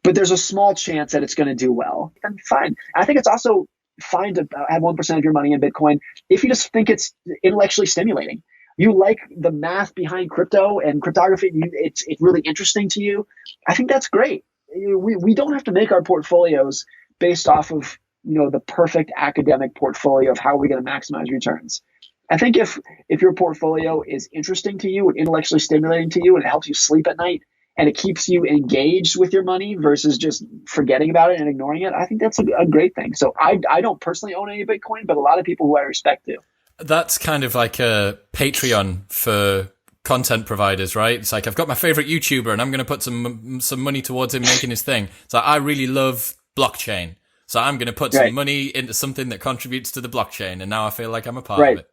but there's a small chance that it's going to do well, then fine. I think it's also fine to have 1% of your money in Bitcoin if you just think it's intellectually stimulating. You like the math behind crypto and cryptography, it's really interesting to you. I think that's great. We don't have to make our portfolios based off of the perfect academic portfolio of how we're going to maximize returns. I think if your portfolio is interesting to you and intellectually stimulating to you, and it helps you sleep at night, and it keeps you engaged with your money versus just forgetting about it and ignoring it, I think that's a great thing. So I don't personally own any Bitcoin, but a lot of people who I respect do. That's kind of like a Patreon for content providers, right? It's like, I've got my favorite YouTuber and I'm going to put some money towards him making his thing. So I really love blockchain, so I'm going to put some money into something that contributes to the blockchain, and now I feel like I'm a part of it.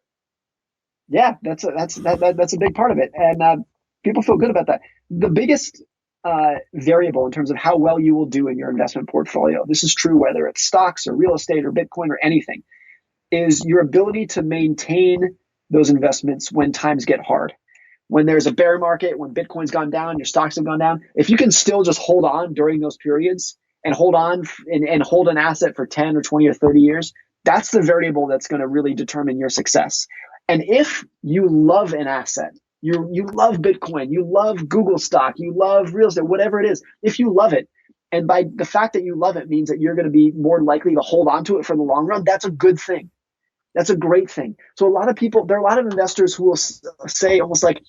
Yeah, that's a big part of it, and people feel good about that. The biggest variable in terms of how well you will do in your investment portfolio, this is true whether it's stocks or real estate or Bitcoin or anything, is your ability to maintain those investments when times get hard. When there's a bear market, when Bitcoin's gone down, your stocks have gone down, if you can still just hold on during those periods and hold on and hold an asset for 10 or 20 or 30 years, that's the variable that's going to really determine your success. And if you love an asset You love Bitcoin, you love Google stock, you love real estate, whatever it is. If you love it, and by the fact that you love it means that you're going to be more likely to hold on to it for the long run, that's a good thing. That's a great thing. So a lot of people, there are a lot of investors who will say almost like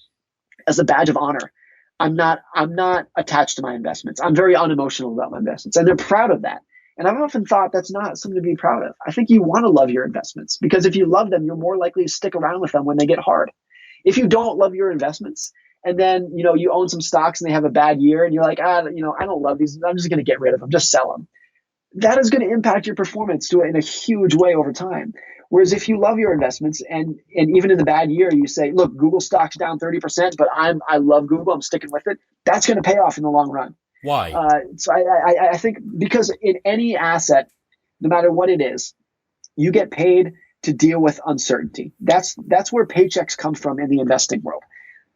as a badge of honor, I'm not attached to my investments. I'm very unemotional about my investments. And they're proud of that. And I've often thought that's not something to be proud of. I think you want to love your investments because if you love them, you're more likely to stick around with them when they get hard. If you don't love your investments and then, you own some stocks and they have a bad year and you're like, I don't love these. I'm just going to get rid of them. Just sell them. That is going to impact your performance in a huge way over time. Whereas if you love your investments and even in the bad year, you say, look, Google stock's down 30%, but I love Google. I'm sticking with it. That's going to pay off in the long run. Why? So I think because in any asset, no matter what it is, you get paid to deal with uncertainty. That's where paychecks come from in the investing world.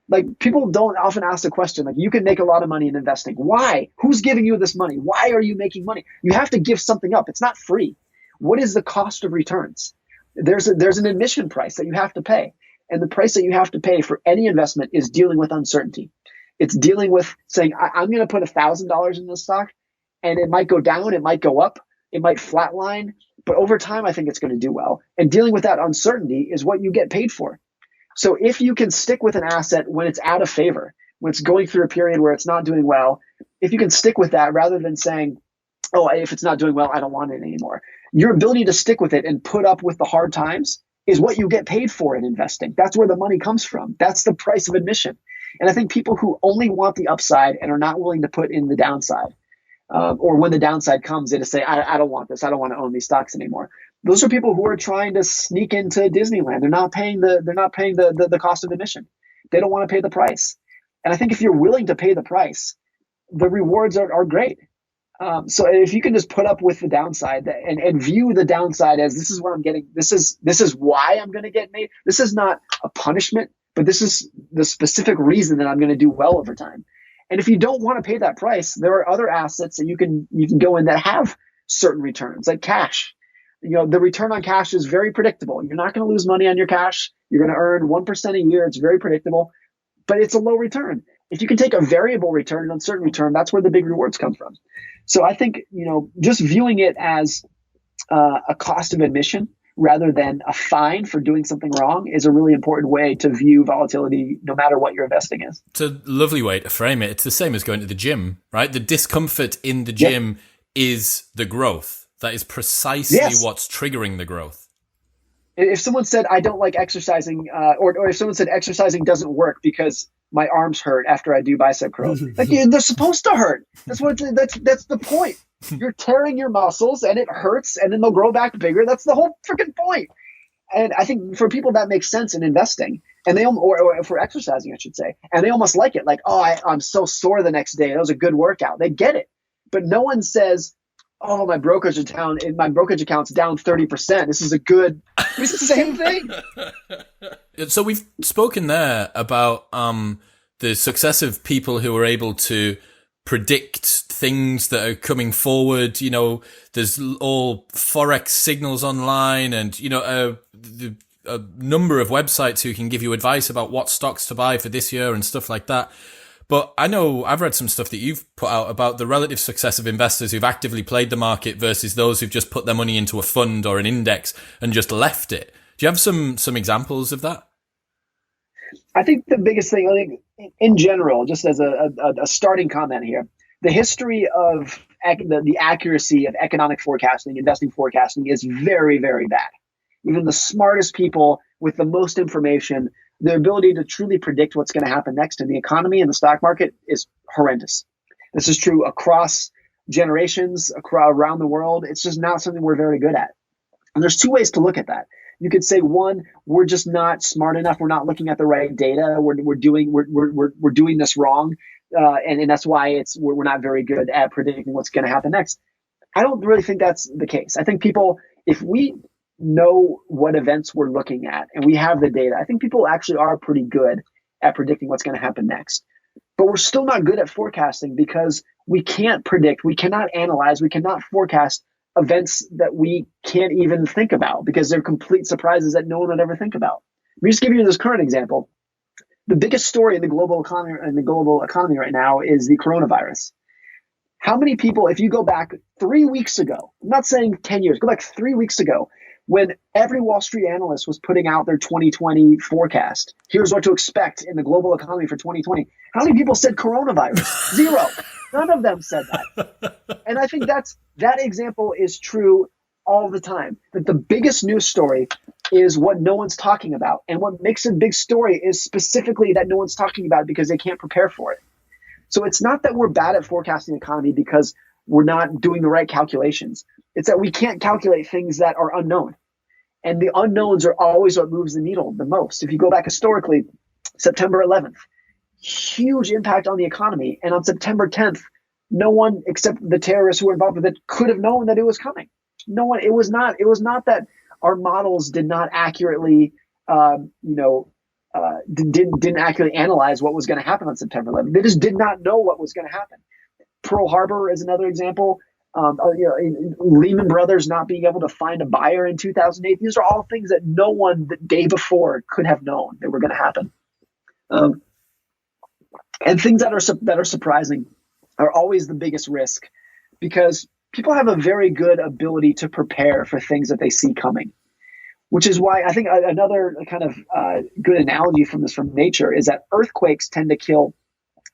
Like people don't often ask the question, like you can make a lot of money in investing. Why? Who's giving you this money? Why are you making money? You have to give something up. It's not free. What is the cost of returns? There's an admission price that you have to pay. And the price that you have to pay for any investment is dealing with uncertainty. It's dealing with saying, I'm going to put $1,000 in this stock and it might go down, it might go up, it might flatline, but over time, I think it's going to do well. And dealing with that uncertainty is what you get paid for. So if you can stick with an asset when it's out of favor, when it's going through a period where it's not doing well, if you can stick with that rather than saying, oh, if it's not doing well, I don't want it anymore. Your ability to stick with it and put up with the hard times is what you get paid for in investing. That's where the money comes from. That's the price of admission. And I think people who only want the upside and are not willing to put in the downside, or when the downside comes, they just say, I don't want this. I don't want to own these stocks anymore. Those are people who are trying to sneak into Disneyland. They're not paying the cost of admission. They don't want to pay the price. And I think if you're willing to pay the price, the rewards are great. So if you can just put up with the downside and view the downside as this is what I'm getting, this is why I'm going to get made. This is not a punishment, but this is the specific reason that I'm going to do well over time. And if you don't want to pay that price, there are other assets that you can go in that have certain returns, like cash. The return on cash is very predictable. You're not going to lose money on your cash. You're going to earn 1% a year. It's very predictable, but it's a low return. If you can take a variable return, an uncertain return, that's where the big rewards come from. So I think, just viewing it as a cost of admission rather than a fine for doing something wrong is a really important way to view volatility, no matter what your investing is. It's a lovely way to frame it. It's the same as going to the gym, right? The discomfort in the gym is the growth. That is precisely what's triggering the growth. If someone said, I don't like exercising, or if someone said exercising doesn't work because my arms hurt after I do bicep curls, they're supposed to hurt. That's the point. You're tearing your muscles and it hurts and then they'll grow back bigger. That's the whole freaking point. And I think for people that makes sense in investing and or for exercising, I should say, and they almost like it. Like, oh, I'm so sore the next day. That was a good workout. They get it. But no one says, oh, my brokerage account's down 30%. This is it's the same thing. So we've spoken there about the success of people who are able to predict things that are coming forward. There's all Forex signals online and, a number of websites who can give you advice about what stocks to buy for this year and stuff like that. But I know I've read some stuff that you've put out about the relative success of investors who've actively played the market versus those who've just put their money into a fund or an index and just left it. Do you have some examples of that? I think the biggest thing, in general, just as a starting comment here, the history of the accuracy of economic forecasting, investing forecasting is very, very bad. Even the smartest people with the most information, their ability to truly predict what's going to happen next in the economy and the stock market is horrendous. This is true across generations, around the world. It's just not something we're very good at. And there's two ways to look at that. You could say, one, we're just not smart enough. We're not looking at the right data. We're doing this wrong, and that's why we're not very good at predicting what's going to happen next. I don't really think that's the case. I think people, if we know what events we're looking at and we have the data, I think people actually are pretty good at predicting what's going to happen next. But we're still not good at forecasting because we can't predict, we cannot analyze, we cannot forecast events that we can't even think about because they're complete surprises that no one would ever think about. Let me just give you this current example. The biggest story in the global economy right now is the coronavirus. How many people, if you go back 3 weeks ago, I'm not saying 10 years, go back 3 weeks ago, when every Wall Street analyst was putting out their 2020 forecast, here's what to expect in the global economy for 2020. How many people said coronavirus? Zero. None of them said that. And I think that example is true all the time. That the biggest news story is what no one's talking about. And what makes a big story is specifically that no one's talking about it because they can't prepare for it. So it's not that we're bad at forecasting the economy because we're not doing the right calculations. It's that we can't calculate things that are unknown. And the unknowns are always what moves the needle the most. If you go back historically, September 11th, huge impact on the economy. And on September 10th, no one except the terrorists who were involved with it could have known that it was coming. No one. It was not that our models did not accurately, didn't accurately analyze what was going to happen on September 11th. They just did not know what was going to happen. Pearl Harbor is another example. Lehman Brothers not being able to find a buyer in 2008. These are all things that no one the day before could have known that were going to happen. And things that are surprising are always the biggest risk, because people have a very good ability to prepare for things that they see coming. Which is why I think another kind of good analogy from nature is that earthquakes tend to kill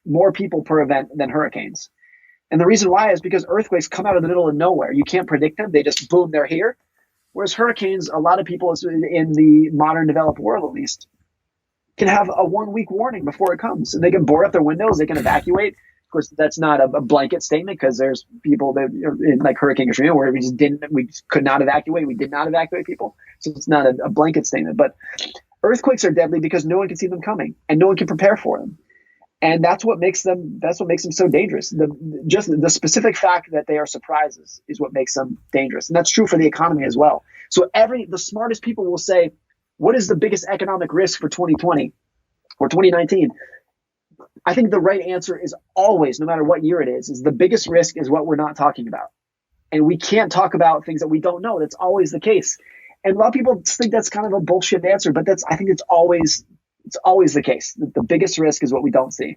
more people per event than hurricanes. And the reason why is because earthquakes come out of the middle of nowhere. You can't predict them. They just boom, they're here. Whereas hurricanes, a lot of people in the modern developed world, at least, can have a 1 week warning before it comes. And they can board up their windows. They can evacuate. Of course, that's not a blanket statement, because there's people that in like Hurricane Katrina where we could not evacuate. We did not evacuate people. So it's not a blanket statement. But earthquakes are deadly because no one can see them coming and no one can prepare for them. And that's what makes them so dangerous. The specific fact that they are surprises is what makes them dangerous. And that's true for the economy as well. So the smartest people will say, what is the biggest economic risk for 2020 or 2019? I think the right answer is always, no matter what year it is the biggest risk is what we're not talking about. And we can't talk about things that we don't know. That's always the case. And a lot of people think that's kind of a bullshit answer, but I think it's always the case. The biggest risk is what we don't see.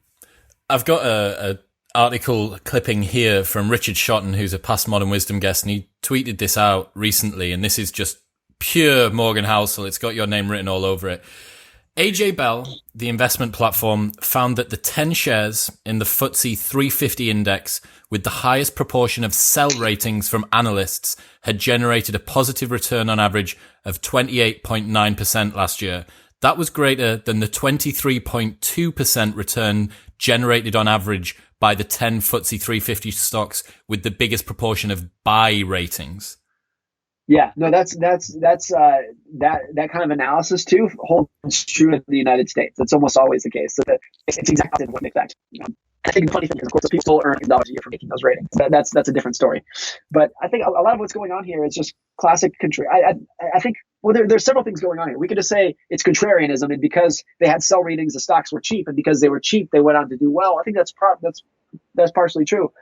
I've got a article clipping here from Richard Shotton, who's a past Modern Wisdom guest, and he tweeted this out recently, and this is just pure Morgan Housel. It's got your name written all over it. AJ Bell, the investment platform, found that the 10 shares in the FTSE 350 index with the highest proportion of sell ratings from analysts had generated a positive return on average of 28.9% last year. That was greater than the 23.2% return generated on average by the 10 FTSE 350 stocks with the biggest proportion of buy ratings. Yeah, no, that kind of analysis too holds true in the United States. That's almost always the case. So it's exactly what makes that. I think the funny thing is, of course, people still earn dollars a year for making those ratings. That's a different story. But I think a lot of what's going on here is just classic country. I think there's several things going on here. We could just say it's contrarianism, and because they had sell ratings, the stocks were cheap, and because they were cheap, they went on to do well. I think that's partially true.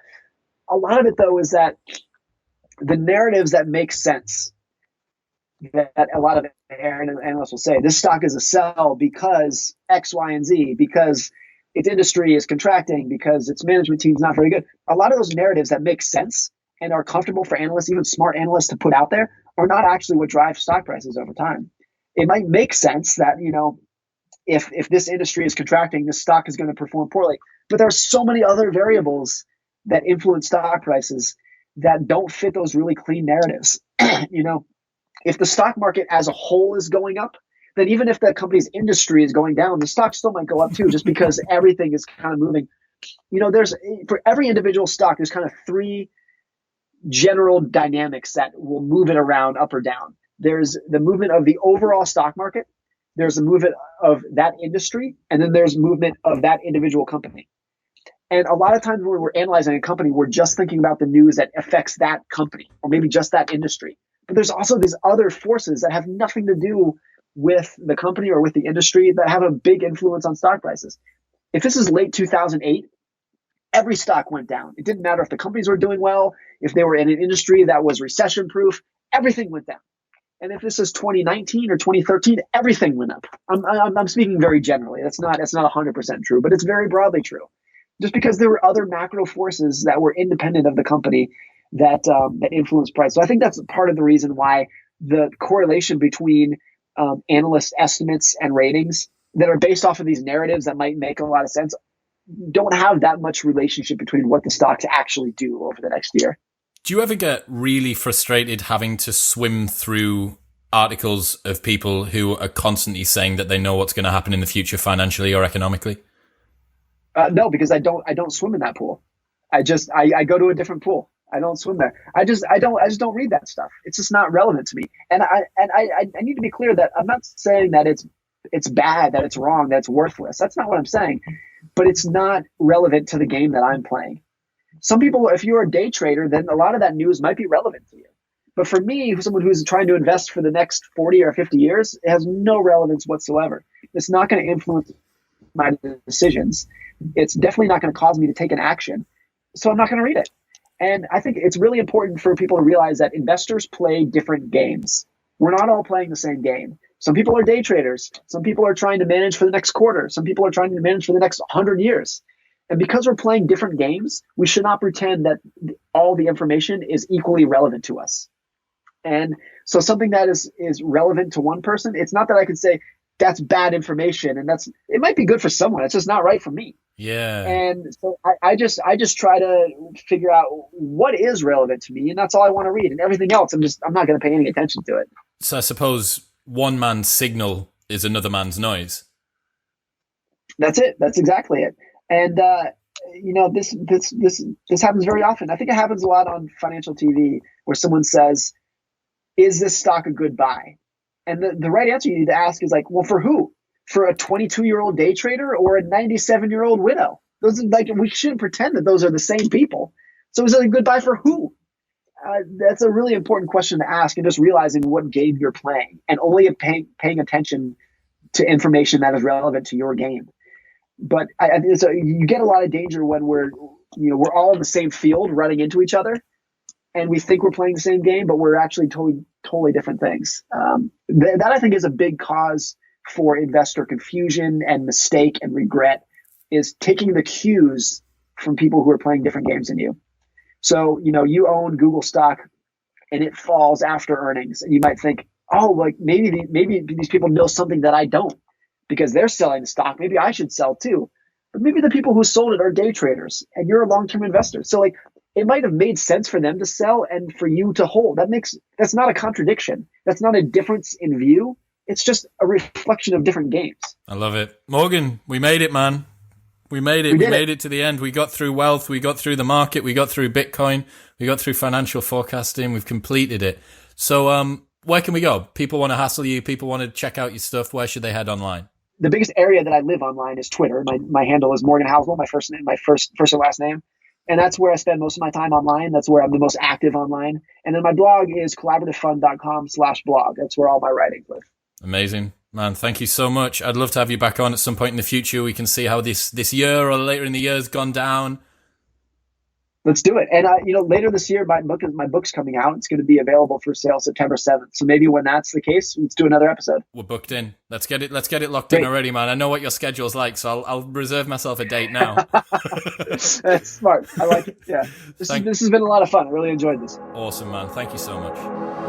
A lot of it, though, is that the narratives that make sense, that a lot of analysts will say, this stock is a sell because X, Y, and Z, because its industry is contracting, because its management team is not very good. A lot of those narratives that make sense and are comfortable for analysts, even smart analysts, to put out there are not actually what drives stock prices over time. It might make sense that, if this industry is contracting, this stock is going to perform poorly. But there are so many other variables that influence stock prices that don't fit those really clean narratives. If the stock market as a whole is going up, then even if the company's industry is going down, the stock still might go up too, just because everything is kind of moving. There's, for every individual stock, there's kind of three general dynamics that will move it around up or down. There's the movement of the overall stock market, there's the movement of that industry, and then there's movement of that individual company. And a lot of times when we're analyzing a company, we're just thinking about the news that affects that company or maybe just that industry. But there's also these other forces that have nothing to do with the company or with the industry that have a big influence on stock prices. If this is late 2008, every stock went down. It didn't matter if the companies were doing well, if they were in an industry that was recession proof, everything went down. And if this is 2019 or 2013, everything went up. I'm speaking very generally. That's not 100% true, but it's very broadly true. Just because there were other macro forces that were independent of the company that influenced price. So I think that's part of the reason why the correlation between analyst estimates and ratings that are based off of these narratives that might make a lot of sense don't have that much relationship between what the stocks actually do over the next year. Do you ever get really frustrated having to swim through articles of people who are constantly saying that they know what's going to happen in the future financially or economically? No, because I don't swim in that pool. I go to a different pool. I don't swim there. I just don't read that stuff. It's just not relevant to me. And I need to be clear that I'm not saying that it's bad, that it's wrong, that it's worthless. That's not what I'm saying. But it's not relevant to the game that I'm playing. Some people, if you're a day trader, then a lot of that news might be relevant to you. But for me, someone who's trying to invest for the next 40 or 50 years, it has no relevance whatsoever. It's not going to influence my decisions. It's definitely not going to cause me to take an action. So I'm not going to read it. And I think it's really important for people to realize that investors play different games. We're not all playing the same game. Some people are day traders. Some people are trying to manage for the next quarter. Some people are trying to manage for the next 100 years. And because we're playing different games, we should not pretend that all the information is equally relevant to us. And so something that is relevant to one person, it's not that I could say that's bad information and it might be good for someone. It's just not right for me. Yeah. And so I just try to figure out what is relevant to me, and that's all I want to read. And everything else, I'm not going to pay any attention to it. So I suppose one man's signal is another man's noise. That's it. That's exactly it. And this happens very often. I think it happens a lot on financial TV where someone says, "Is this stock a good buy?" And the right answer you need to ask is like, well, for who? For a 22-year-old day trader or a 97-year-old widow? Those are like, we shouldn't pretend that those are the same people. So is it a good buy for who? That's a really important question to ask, and just realizing what game you're playing and only paying attention to information that is relevant to your game. But you get a lot of danger when we're all in the same field running into each other, and we think we're playing the same game, but we're actually totally different things. That I think is a big cause for investor confusion and mistake and regret, is taking the cues from people who are playing different games than you. So, you own Google stock and it falls after earnings, and you might think, oh, like maybe these people know something that I don't because they're selling the stock. Maybe I should sell too. But maybe the people who sold it are day traders and you're a long-term investor. So like, it might have made sense for them to sell and for you to hold. That's not a contradiction. That's not a difference in view. It's just a reflection of different games. I love it. Morgan, we made it, man. We made it. We made it to the end. We got through wealth. We got through the market. We got through Bitcoin. We got through financial forecasting. We've completed it. So where can we go? People want to hassle you. People want to check out your stuff. Where should they head online? The biggest area that I live online is Twitter. My handle is Morgan Housel, my first and last name. And that's where I spend most of my time online. That's where I'm the most active online. And then my blog is collaborativefund.com/blog. That's where all my writings live. Amazing. Man, thank you so much. I'd love to have you back on at some point in the future. We can see how this year or later in the year has gone down. Let's do it. And later this year, my book's coming out. It's going to be available for sale September 7th. So maybe when that's the case, let's do another episode. We're booked in. Let's get it locked in already, man. I know what your schedule's like, so I'll reserve myself a date now. That's smart. I like it. Yeah. This has been a lot of fun. I really enjoyed this. Awesome, man. Thank you so much.